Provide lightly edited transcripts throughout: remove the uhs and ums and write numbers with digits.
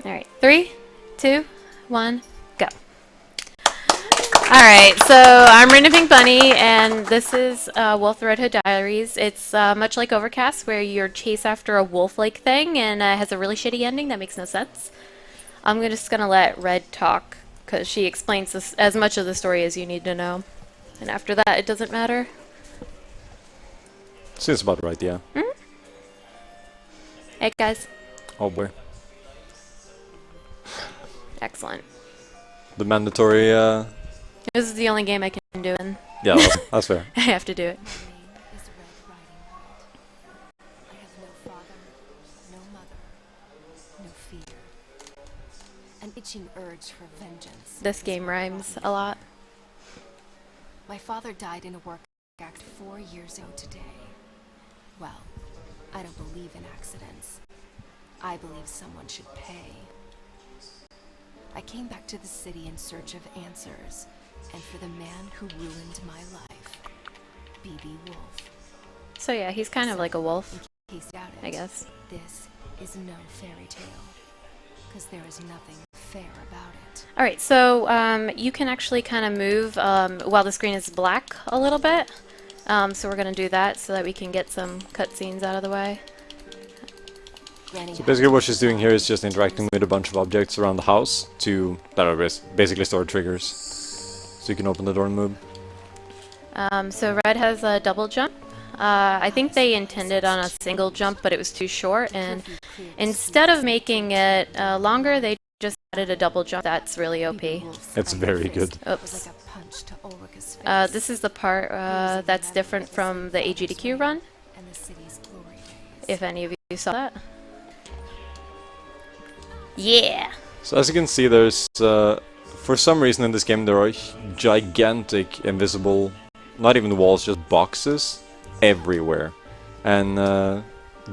Alright, 3, 2, 1, go. Alright, so I'm randompinkbunny, and this is Woolfe the Red Hood Diaries. It's much like Overcast, where you're chased after a wolf-like thing, and has a really shitty ending that makes no sense. I'm just gonna let Red talk, because she explains this, as much of the story as you need to know. And after that, it doesn't matter. Seems about right, yeah. Mm-hmm. Hey, guys. Oh boy. Excellent. The mandatory... This is the only game I can do, and yeah, that's fair. I have to do it. An itching urge for vengeance. This game rhymes a lot. My father died in a work accident 4 years ago today. Well, I don't believe in accidents. I believe someone should pay. I came back to the city in search of answers, and for the man who ruined my life, B.B. Woolfe. So yeah, he's kind of like a wolf, I guess. This is no fairy tale, because there is nothing fair about it. Alright, so you can actually kind of move while the screen is black a little bit. So we're going to do that so that we can get some cutscenes out of the way. So basically what she's doing here is just interacting with a bunch of objects around the house that are basically store triggers. So you can open the door and move. So Red has a double jump. I think they intended on a single jump, but it was too short, and instead of making it longer, they just added a double jump. That's really OP. It's very good. Oops. This is the part that's different from the AGDQ run, if any of you saw that. Yeah! So as you can see, there's, for some reason in this game, there are gigantic invisible, not even walls, just boxes everywhere. And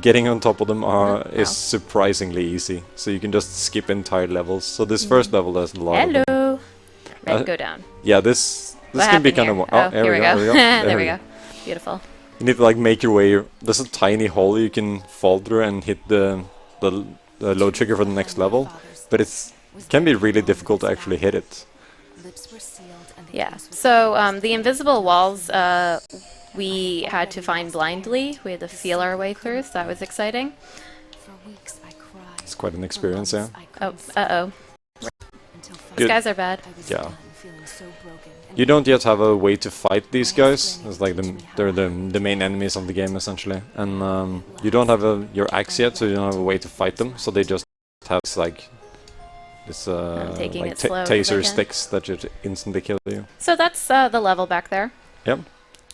getting on top of them is surprisingly easy. So you can just skip entire levels. So this first level has a lot of them. Hello! Red, go down. Yeah, this can be kind of... Oh, here we go. There we go. go. Beautiful. You need to like make your way... There's a tiny hole you can fall through and hit the load trigger for the next level, but it can be really difficult to actually hit it. Yeah, so the invisible walls we had to find blindly. We had to feel our way through, so that was exciting. It's quite an experience, yeah. Oh, uh-oh. These guys are bad. Yeah. You don't yet have a way to fight these guys. It's like they're the main enemies of the game essentially, and you don't have your axe yet, so you don't have a way to fight them. So they just have this like taser sticks that just instantly kill you. So that's the level back there. Yep.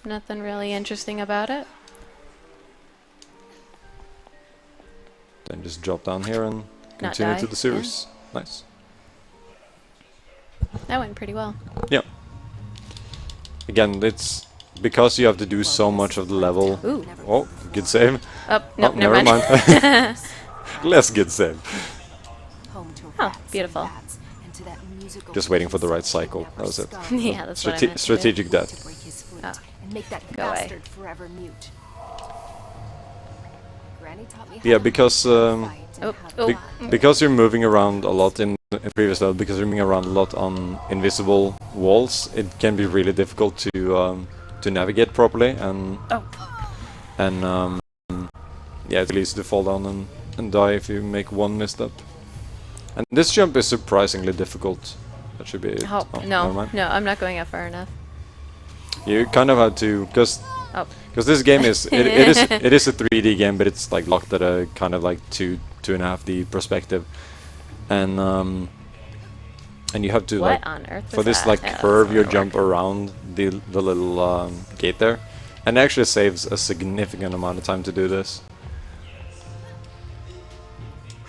Nothing really interesting about it. Then just drop down here and continue to the sewers. Yeah. Nice. That went pretty well. Yeah. Again, it's because you have to do so much of the level. Ooh. Oh, good save. Oh, no, never mind. Less good save. Oh, beautiful. Just waiting for the right cycle. That was it. Yeah, that's what I meant. Strategic death. Oh, go away. Yeah, because because you're moving around a lot in previous level, because you're moving around a lot on invisible walls, it can be really difficult to navigate properly, and yeah, it leads you to fall down and die if you make one misstep. And this jump is surprisingly difficult. That should be it. Oh, no, I'm not going up far enough. You kind of have to, because this game is it is a 3D game, but it's like locked at a kind of like 2.5D perspective, and you have to what on earth for this like curve your jump around the little gate there, and it actually saves a significant amount of time to do this.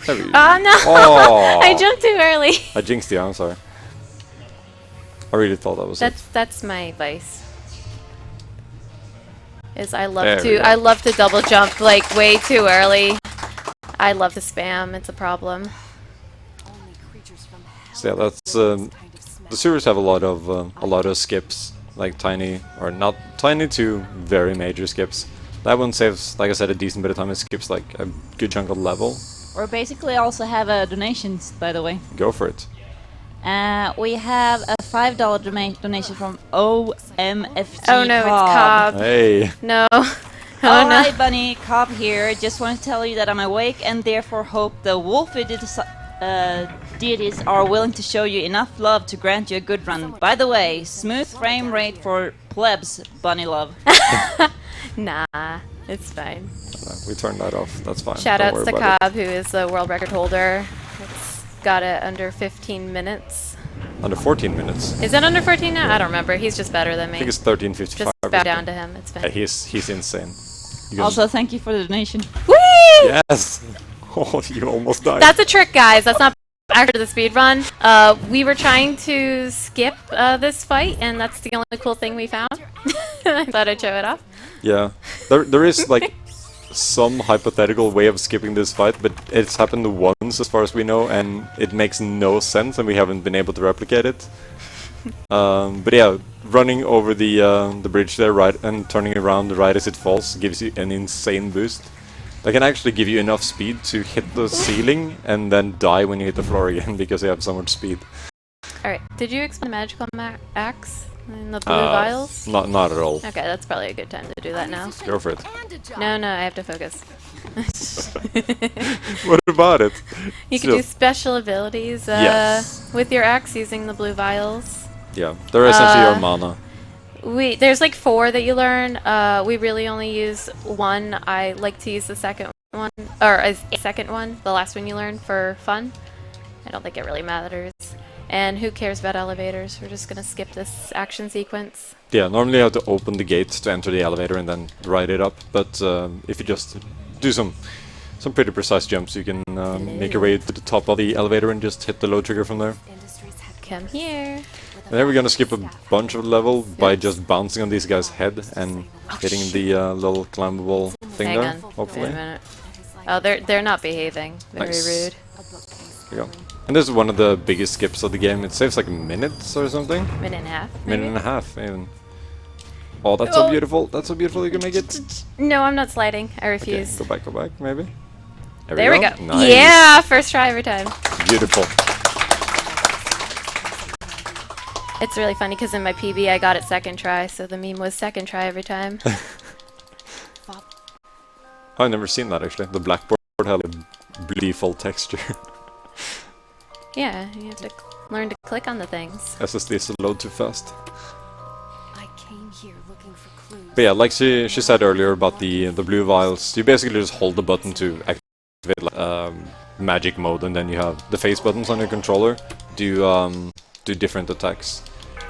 Oh no! Oh. I jumped too early. I jinxed you. I'm sorry. I really thought that was it. That's my vice. Is I love to double jump like way too early. I love to spam. It's a problem. So yeah, that's the sewers have a lot of skips, like tiny or not tiny to very major skips. That one saves, like I said, a decent bit of time. It skips like a good chunk of the level. Or basically also have donations, by the way. Go for it. We have a $5 donation from OMFT Oh no, it's Cobb. Cobb. Hey. No. Oh, no. hi, Bunny. Cobb here. Just want to tell you that I'm awake and therefore hope the Woolfe deities are willing to show you enough love to grant you a good run. By the way, smooth frame rate for plebs, Bunny love. Nah, it's fine. We turned that off. That's fine. Shout Don't outs worry to about Cobb, who is the world record holder. It's got it under 15 minutes. it. Under 14 minutes. Is it under 14 now? I don't remember. He's just better than I me. think it's 13:55. Just bow down to him. It's fine. Yeah, he's insane. You can- Also, thank you for the donation. Whee! Yes. Oh, you almost died. That's a trick, guys. That's not actually the speed run. We were trying to skip this fight, and that's the only cool thing we found. I thought I'd show it off. Yeah. There is like some hypothetical way of skipping this fight, but it's happened once as far as we know, and it makes no sense, and we haven't been able to replicate it. But yeah, running over the bridge there, right, and turning around right as it falls gives you an insane boost. That can actually give you enough speed to hit the ceiling and then die when you hit the floor again because you have so much speed. Alright, did you explain the magical axe in the blue vials? Not at all. Okay, that's probably a good time to do that now. Go for it. No, I have to focus. What about it? You can do special abilities Yes. with your axe using the blue vials. Yeah, they're essentially your mana. There's like 4 that you learn. We really only use 1. I like to use the second one, or as a second one, the last one you learn for fun. I don't think it really matters. And who cares about elevators? We're just gonna skip this action sequence. Yeah, normally you have to open the gate to enter the elevator and then ride it up, but if you just do some pretty precise jumps, you can make your way to the top of the elevator and just hit the low trigger from there. Come here. And then we're gonna skip a bunch of the level by just bouncing on these guys' head and hitting the little climbable thing Hang there, on. Wait hopefully. a minute. Oh, they're not behaving. Very Nice. rude. There you go. And this is one of the biggest skips of the game. It saves like minutes or something. Minute and a half. Minute maybe? and a half, even. Oh, that's so Oh. beautiful. That's so beautiful. You can make it. No, I'm not sliding. I Okay, refuse. go back, maybe. There we go. Nice. Yeah, first try every time. Beautiful. It's really funny because in my PB I got it second try, so the meme was second try every time. Oh, I've never seen that actually. The blackboard had a default texture. Yeah, you have to learn to click on the things. SSDs load too fast. I came here looking for clues. But yeah, like she said earlier about the blue vials, you basically just hold the button to activate like, magic mode, and then you have the face buttons on your controller do different attacks.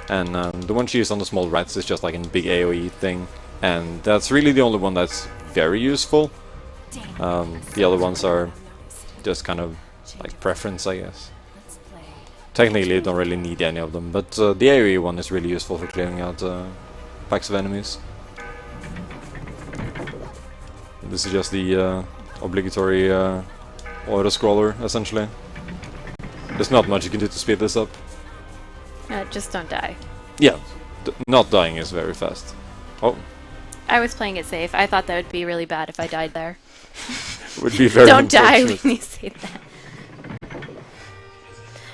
And the one she used on the small rats is just like a big AoE thing, and that's really the only one that's very useful. The other ones are just kind of like preference, I guess. Technically, you don't really need any of them, but the AoE one is really useful for clearing out packs of enemies. This is just the obligatory auto-scroller, essentially. There's not much you can do to speed this up. Just don't die. Yeah, not dying is very fast. Oh, I was playing it safe. I thought that would be really bad if I died there. would be very Don't die unfortunate. when you say that.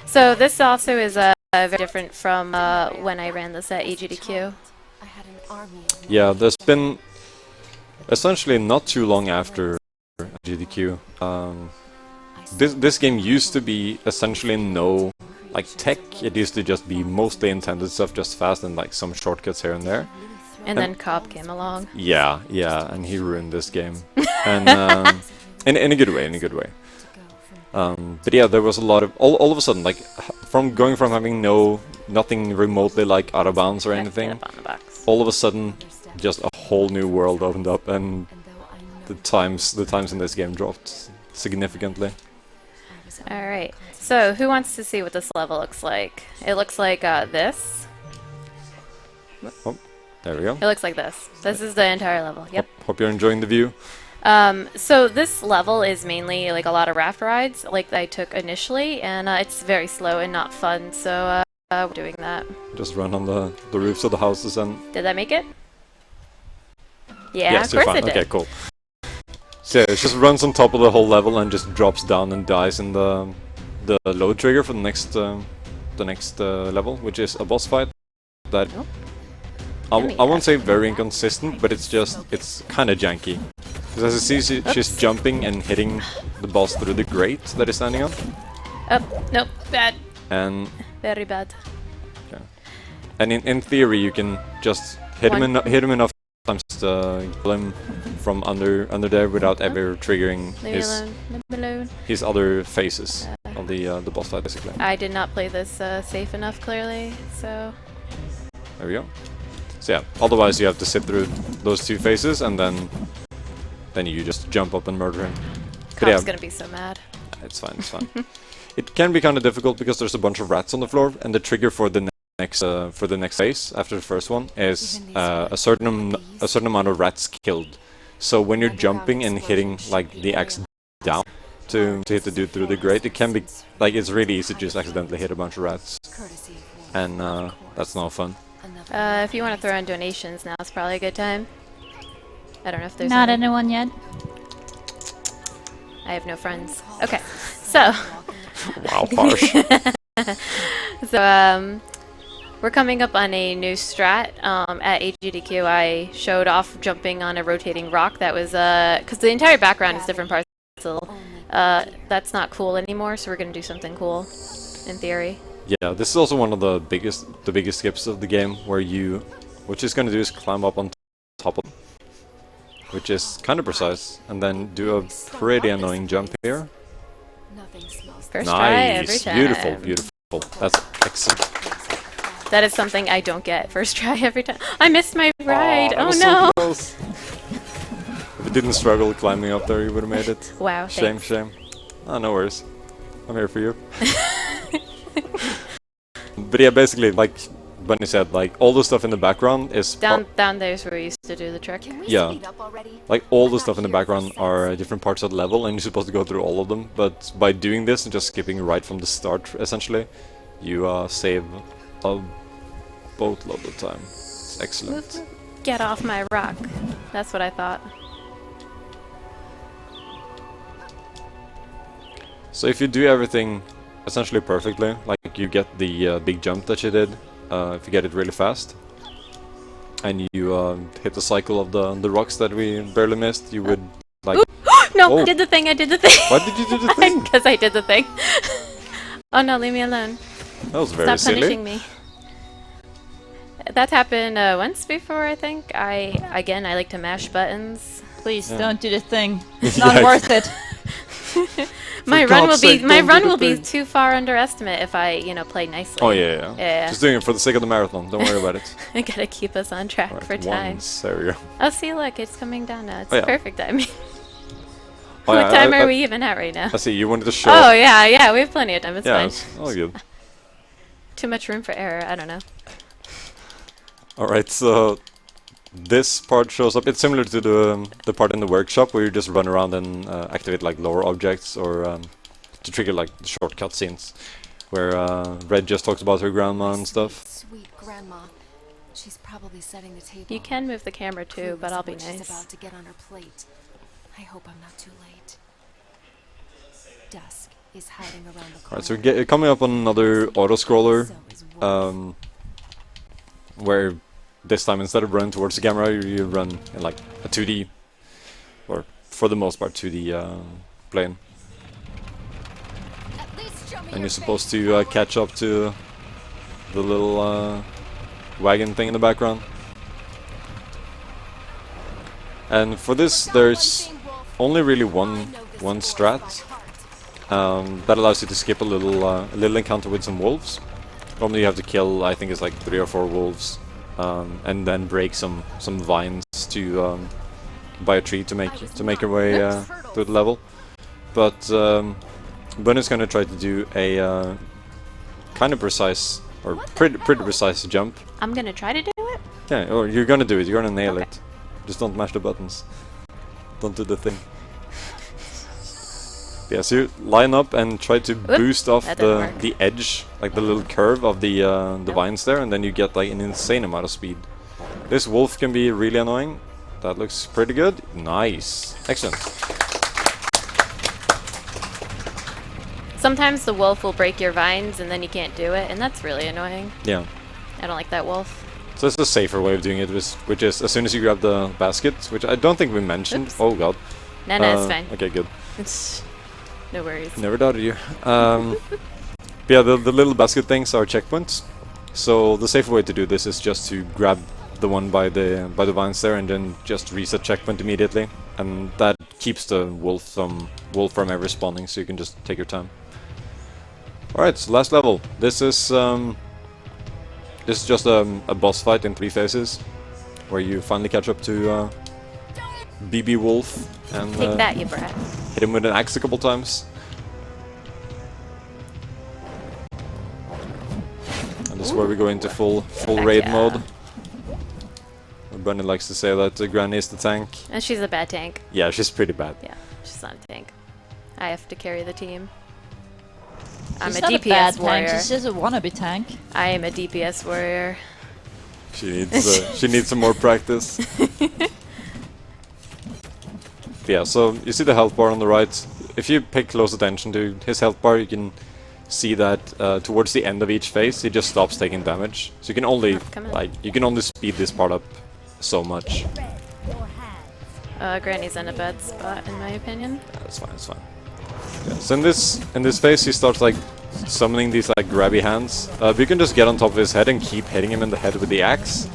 So this also is very different from when I ran this at EGDQ. I had an army of Yeah, there's been essentially not too long after GDQ. This game used to be essentially no like tech. It used to just be mostly intended stuff, just fast and like some shortcuts here and there. And then Cobb came along. Yeah, and he ruined this game, and in a good way, But yeah, there was a lot of all of a sudden, like from going from having nothing remotely like out of bounds or I have to get anything, up on the box. all of a sudden, just a whole new world opened up, and the times in this game dropped significantly. Alright, so who wants to see what this level looks like? It looks like this. Oh, there we go. It looks like this. This is the entire level. Yep. Hope you're enjoying the view. So this level is mainly like a lot of raft rides, like I took initially, and it's very slow and not fun, so we're doing that. Just run on the roofs of the houses and... Did that make it? Yeah, yes, of you're course fine. it did. Okay, cool. So yeah, it just runs on top of the whole level and just drops down and dies in the load trigger for the next level, which is a boss fight that Nope. I won't say very inconsistent, but it's kind of janky. Because as you see, she's jumping and hitting the boss through the grate that he's standing on. Oh, nope, bad. And Very bad. yeah. And in theory, you can just hit him enough times to kill him from under there without ever triggering Leave me alone. Leave me alone. his other phases of the boss fight, basically. I did not play this safe enough, clearly, so... There we go. So yeah, otherwise you have to sit through those two phases and then you just jump up and murder him. But Cop's gonna be so mad. it's fine, it's fine. It can be kind of difficult because there's a bunch of rats on the floor, and the trigger for the next phase after the first one is a certain amount of rats killed. So when you're jumping and hitting like the axe down to hit the dude through the grate, it can be like it's really easy to just accidentally hit a bunch of rats, and that's not fun. If you want to throw in donations, now is probably a good time. I don't know if there's Not any. anyone yet. I have no friends. Okay, so... Wow, harsh. So, we're coming up on a new strat. At AGDQ, I showed off jumping on a rotating rock that was, because the entire background is different parts of the level. That's not cool anymore, so we're going to do something cool, in theory. Yeah, this is also one of the biggest skips of the game, where what she's gonna do is climb up on top of them, which is kind of precise, and then do a pretty annoying jump here. First try every Nice, time. beautiful, beautiful. That's excellent. That is something I don't get. First try every time. I missed my ride. That Oh was no. so close. If you didn't struggle climbing up there, you would have made it. Wow. Shame, Thanks. shame. Oh, no worries. I'm here for you. But yeah, basically, like Bunny said, like all the stuff in the background is Down there's where we used to do the trick. yeah, like all the stuff in the background are different parts of the level, and you're supposed to go through all of them. But by doing this and just skipping right from the start, essentially, you save a boatload of time. It's excellent. Get off my rock. That's what I thought. So if you do everything essentially perfectly, like you get the big jump that you did, if you get it really fast, and you hit the cycle of the rocks that we barely missed, you would like... No, Oh. I did the thing. I did the thing. Why did you do the thing? Because I did the thing. Oh no, leave me alone. That was very Stop punishing silly. me. That's happened once before, I think. I like to mash buttons. Please Yeah. don't do the thing. It's not Yeah. worth it. My For run will God's be sake, don't do the thing. too far underestimate if I play nicely. Oh yeah. Yeah. Just doing it for the sake of the marathon, don't worry about it. I gotta keep us on track for Alright, time. once, there we go. Oh, see, look, it's coming down now. It's Oh, yeah. perfect timing. Oh, What yeah, time I- are I- we even at right now? I see, you wanted to show... Oh yeah, we have plenty of time. It's yeah, fine. it's all good. Too much room for error. I don't know. Alright, so this part shows up. It's similar to the part in the workshop where you just run around and activate like lower objects or to trigger like the short cutscenes, where Red just talks about her grandma and stuff. Sweet grandma. She's probably setting the table. You can move the camera too, but I'll be What she's nice. about to get on her plate. I hope I'm not too late. Dusk is hiding around the corner. Alright, so we're coming up on another auto-scroller, So is Woolfe. where this time instead of running towards the camera, you run in like a 2D, or for the most part 2D plane. At least show me And your you're supposed face, to coward. catch up to the little wagon thing in the background. And for this, there's only really one strat that allows you to skip a little encounter with some wolves. Normally you have to kill, I think it's like 3 or 4 wolves, and then break some vines to by a tree to make your way through the level. But Bunny's gonna try to do a kind of precise or pretty precise jump. I'm gonna try to do it. Yeah, or you're gonna do it. You're gonna nail Okay. it. Just don't mash the buttons. Don't do the thing. Yeah, so you line up and try to boost off that didn't work. the edge, like the little curve of the vines there, and then you get like an insane amount of speed. This wolf can be really annoying. That looks pretty good. Nice. Excellent. Sometimes the wolf will break your vines and then you can't do it, and that's really annoying. Yeah. I don't like that wolf. So it's a safer way of doing it, which is as soon as you grab the basket, which I don't think we mentioned. Oops. Oh god. No, it's fine. Okay, good. It's no worries. Never doubted you. But yeah, the little basket things are checkpoints. So the safer way to do this is just to grab the one by the vines there and then just reset checkpoint immediately, and that keeps the wolf from ever spawning, so you can just take your time. Alright, so last level. This is just a boss fight in 3 phases, where you finally catch up to BB Wolf and Take that, you brat. hit him with an axe a couple times. And this is where we go into full Heck raid yeah. mode. Bunny likes to say that Granny is the tank. And she's a bad tank. Yeah, she's pretty bad. Yeah, she's not a tank. I have to carry the team. I'm She's a not DPS a bad warrior. tank, she's just a wannabe tank. I am a DPS warrior. She needs some more practice. Yeah, so you see the health bar on the right. If you pay close attention to his health bar, you can see that towards the end of each phase, he just stops taking damage. So you can only come on. you can only speed this part up so much. Granny's in a bad spot, in my opinion. Yeah, that's fine. That's fine. Yeah, so in this phase, he starts like summoning these like grabby hands. You can just get on top of his head and keep hitting him in the head with the axe,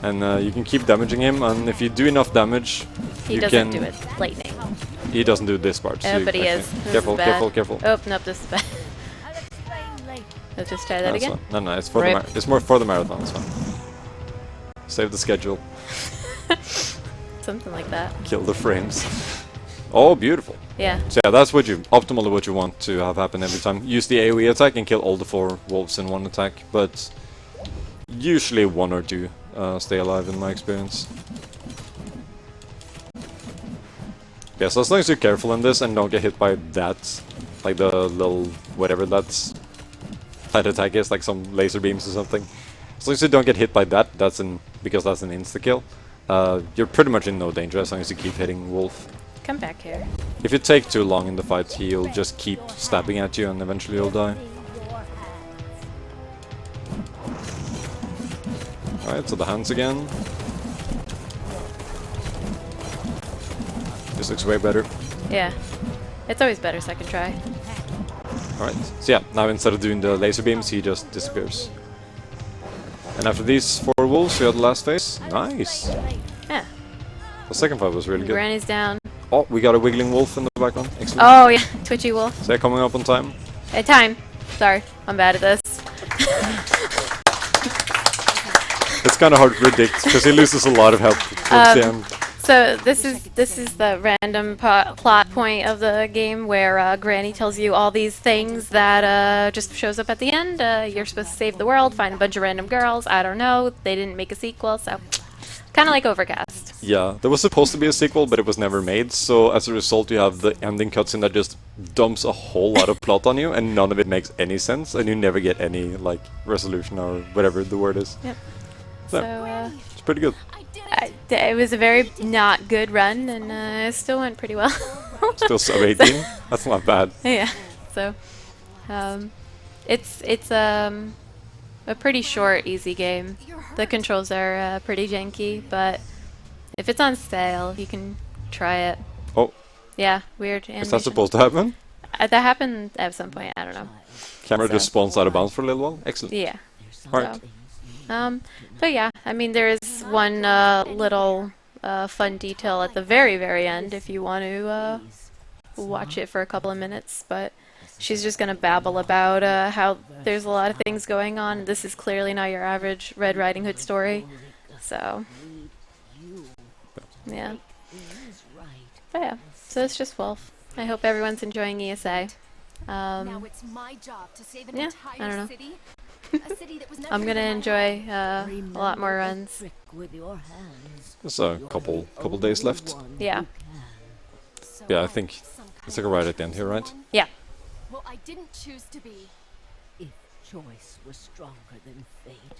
and you can keep damaging him. And if you do enough damage, He you doesn't can. do it. Lightning. He doesn't do this part. So But he actually- is. This Careful, is bad. careful, careful. Oh, nope, this is bad. Let's just try that That's again. fine. No, it's for Rip. it's more for the marathon. It's fine. Save the schedule. Something like that. Kill the frames. Oh, beautiful. Yeah. So yeah, that's optimally what you want to have happen every time. Use the AoE attack and kill all the 4 wolves in one attack, but usually 1 or 2 stay alive in my experience. Yeah, so as long as you're careful in this and don't get hit by that, like the little whatever that attack is, like some laser beams or something. As long as you don't get hit by that, because that's an insta-kill, you're pretty much in no danger as long as you keep hitting Wolf. Come back here. If you take too long in the fight, he'll just keep stabbing at you and eventually you'll die. Alright, so the hands again. This looks way better. Yeah. It's always better second try. Alright, so yeah, now instead of doing the laser beams, he just disappears. And after these 4 wolves, we have the last phase. Nice! Yeah. The second fight was really good. Granny's down. Oh, we got a wiggling wolf in the background. Excellent. Oh, yeah. Twitchy wolf. Is that coming up on time? Hey, time. Sorry. I'm bad at this. It's kind of hard to predict, because he loses a lot of health towards the end. So this is the random plot point of the game where Granny tells you all these things that just shows up at the end. You're supposed to save the world, find a bunch of random girls. I don't know. They didn't make a sequel, so kind of like Overcast. Yeah, there was supposed to be a sequel, but it was never made, so as a result you have the ending cutscene that just dumps a whole lot of plot on you, and none of it makes any sense, and you never get any, like, resolution or whatever the word is. Yep. So, So it's pretty good. it was a very not good run, and it still went pretty well. Still sub 18? That's not bad. Yeah. So it's a pretty short, easy game. The controls are pretty janky, but if it's on sale, you can try it. Oh, Yeah, weird is animation. that supposed to happen? That happened at some point. I don't know. Camera So- just spawns out of bounds for a little while? Excellent. Yeah. Alright. So, but yeah, I mean, there is one little fun detail at the very, very end if you want to watch it for a couple of minutes. But she's just gonna babble about how there's a lot of things going on. This is clearly not your average Red Riding Hood story. So, yeah. But yeah, so it's just Wolf. I hope everyone's enjoying ESA. Now it's my job to save an yeah, entire I don't know. city. A city that was never I'm gonna in my enjoy a lot more runs. There's a couple days left. Yeah. So Yeah, I think some it's kind like of right at the end here, right? Yeah. Well, I didn't choose to be. If choice was stronger than fate,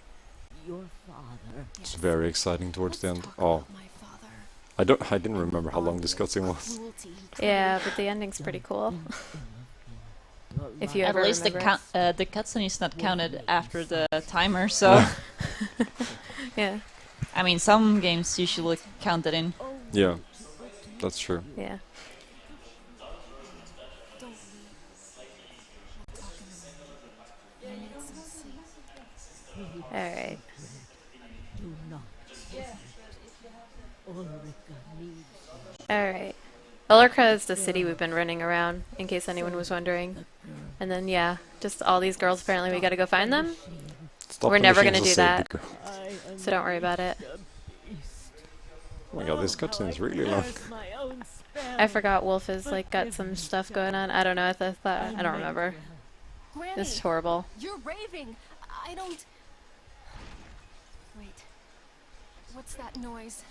your father. It's very exciting towards the end. Talk Oh, about my father. I didn't remember how long this cutscene was. Cruelty, Yeah, but the ending's pretty cool. if you At ever least remember. the cutscene is not counted after the timer, so Yeah, I mean some games usually count it in. Yeah, that's true. yeah. Don't leave. We'll talk in the morning. I need some sleep. All right. Do not forget. Ulrika needs All right. Ulrika is the city we've been running around, in case anyone was wondering. And then, yeah, just all these girls, apparently we gotta go find them. Stop We're the never machines gonna or do save that. the girl. So don't worry about it. Oh my god, this cutscene is really long. I forgot Wolf has, like, got some stuff going on. I don't know, I thought, I don't remember. Granny, This is horrible. you're raving. I don't... Wait. What's that noise?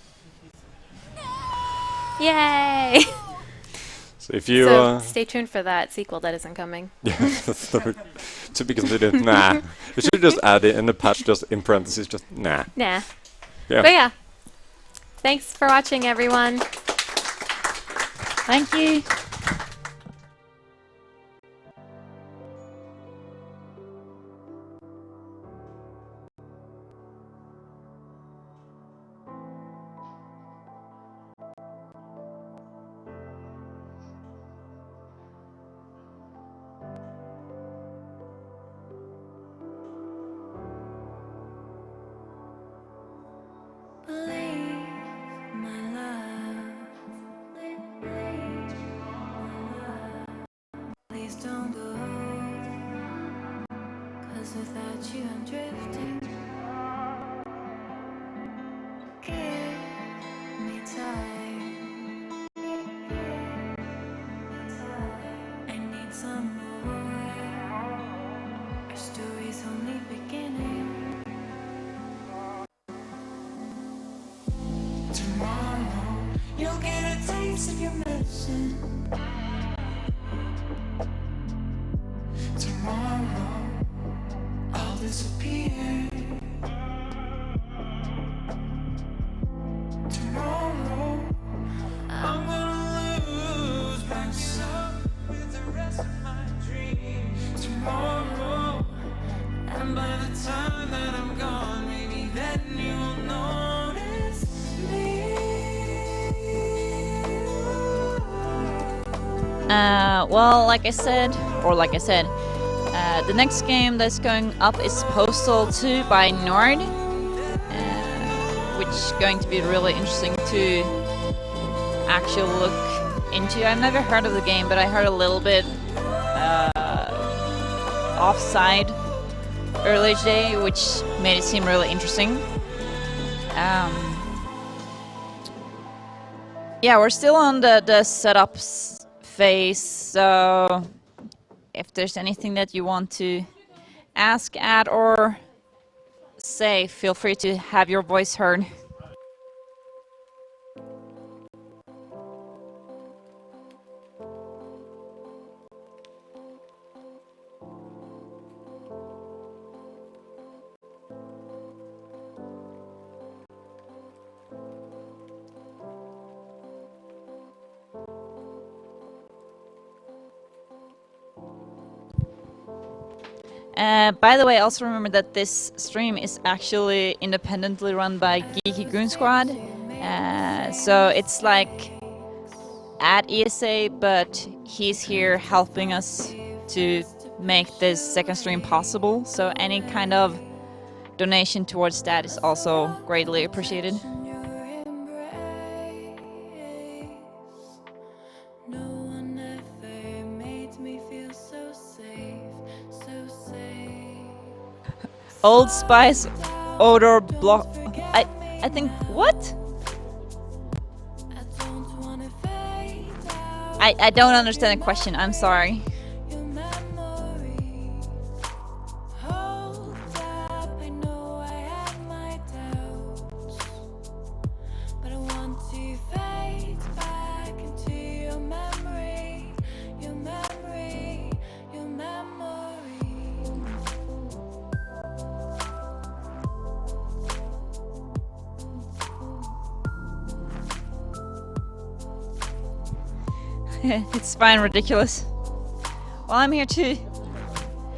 Yay! So if you So stay tuned for that sequel that isn't coming. yeah, that's never to be considered. Nah, you should just add it in the patch, just in parentheses, just nah. Nah. Yeah. But yeah. Thanks for watching, everyone. Thank you. Please don't go, 'cause without you I'm drifting. Give me time. I need some more. Our story's only beginning. Tomorrow you'll get a taste of your medicine. Tomorrow I'll disappear. Tomorrow I'm gonna lose myself with the rest of my dreams. Tomorrow, and by the time that I'm gone, maybe then you'll notice me. Well, like I said, the next game that's going up is Postal 2 by Nord, which is going to be really interesting to actually look into. I've never heard of the game, but I heard a little bit offside earlier today, which made it seem really interesting. Yeah, we're still on the setup phase, so if there's anything that you want to ask, add, or say, feel free to have your voice heard. By the way, also remember that this stream is actually independently run by Geeky Goon Squad. So it's like at ESA, but he's here helping us to make this second stream possible. So any kind of donation towards that is also greatly appreciated. Old Spice odor block. I think what? I don't understand the question. I'm sorry. It's fine, ridiculous. Well, I'm here too.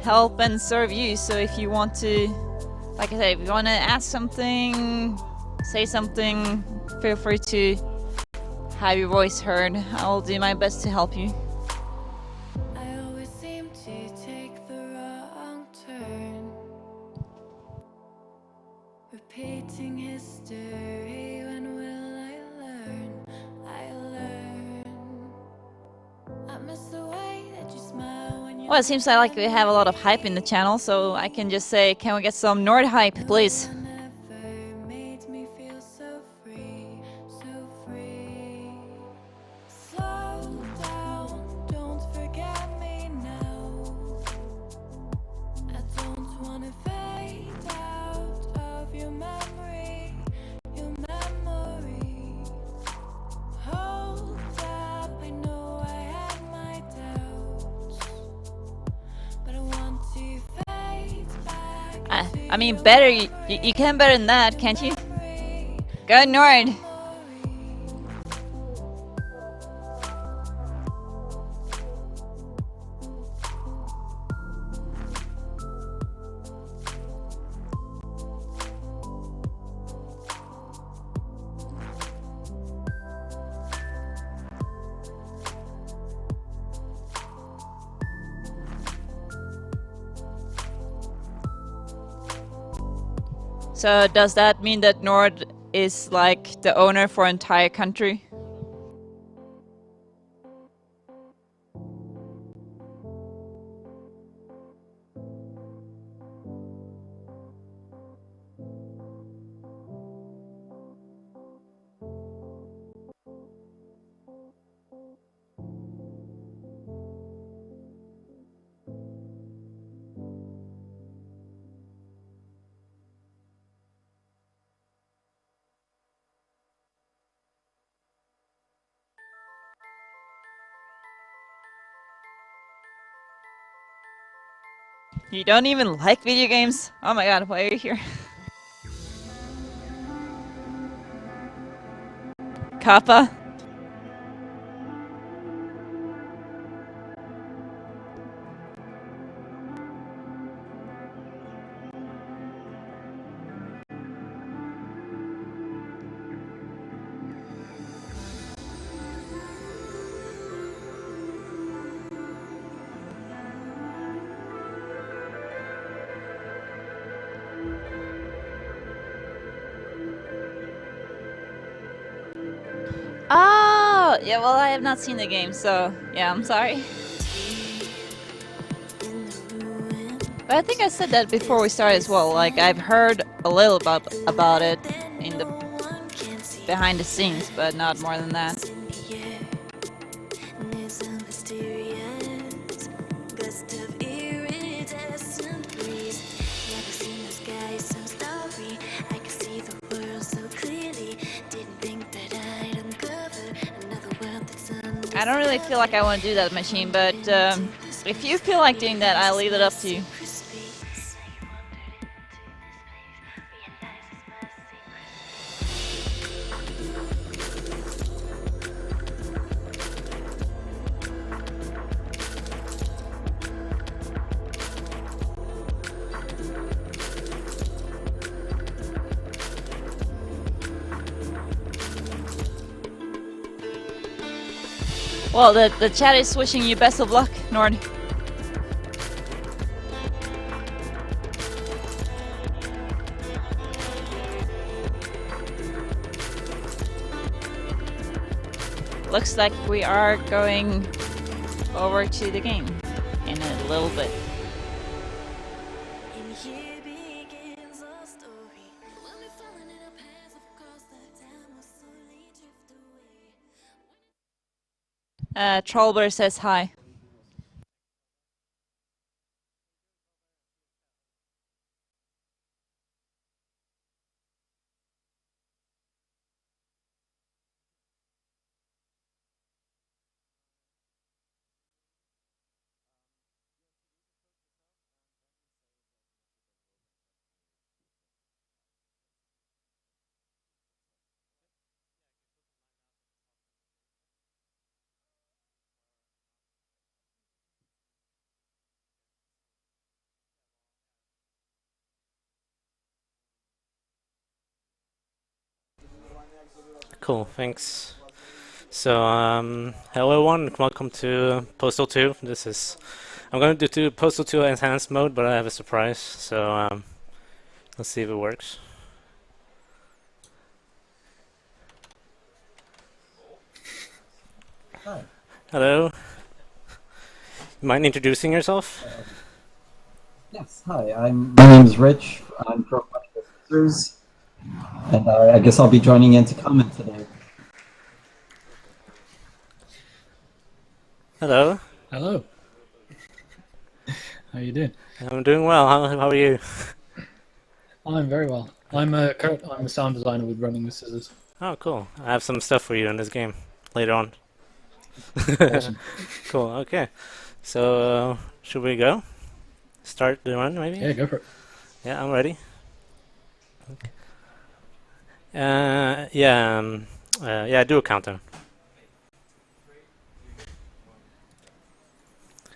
help and serve you. So if you want to, like I said, if you want to ask something, say something, feel free to have your voice heard. I will do my best to help you. I always seem to take the wrong turn, repeating history. When will I learn? I learn. I miss the way that you smile when you. Well, it seems like we have a lot of hype in the channel, so I can just say, can we get some Nord hype, please? Never made me feel so free, so free. Slow down, don't forget me now. I don't wanna fade out of your memory, your memory. Hold up, I know I have my doubts, but I want to fade back. I mean, better, you can better than that, can't you? Go Nord! So does that mean that Nord is like the owner for entire country? You don't even like video games? Oh my god, why are you here? Kappa? Oh, yeah, well, I have not seen the game, so yeah, I'm sorry. But I think I said that before we started as well. Like, I've heard a little about it in the behind the scenes, but not more than that. I don't really feel like I want to do that machine, but if you feel like doing that, I'll leave it up to you. Well, the chat is wishing you best of luck, Nord. Looks like we are going over to the game in a little bit. Trollbear says hi. Cool, thanks. So, hello everyone, welcome to Postal 2. I'm going to do Postal 2 Enhanced mode, but I have a surprise, so let's see if it works. Hi. Hello. You mind introducing yourself? Yes, hi. My name is Rich. I'm from Sisters, and I guess I'll be joining in to comment today. Hello. Hello. How you doing? I'm doing well. How are you? I'm very well. I'm a sound designer with Running with Scissors. Oh, cool. I have some stuff for you in this game later on. Awesome. Cool, okay. So, should we go? Start the run, maybe? Yeah, go for it. Yeah, I'm ready. Yeah, do a countdown.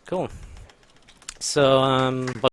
Cool. So, what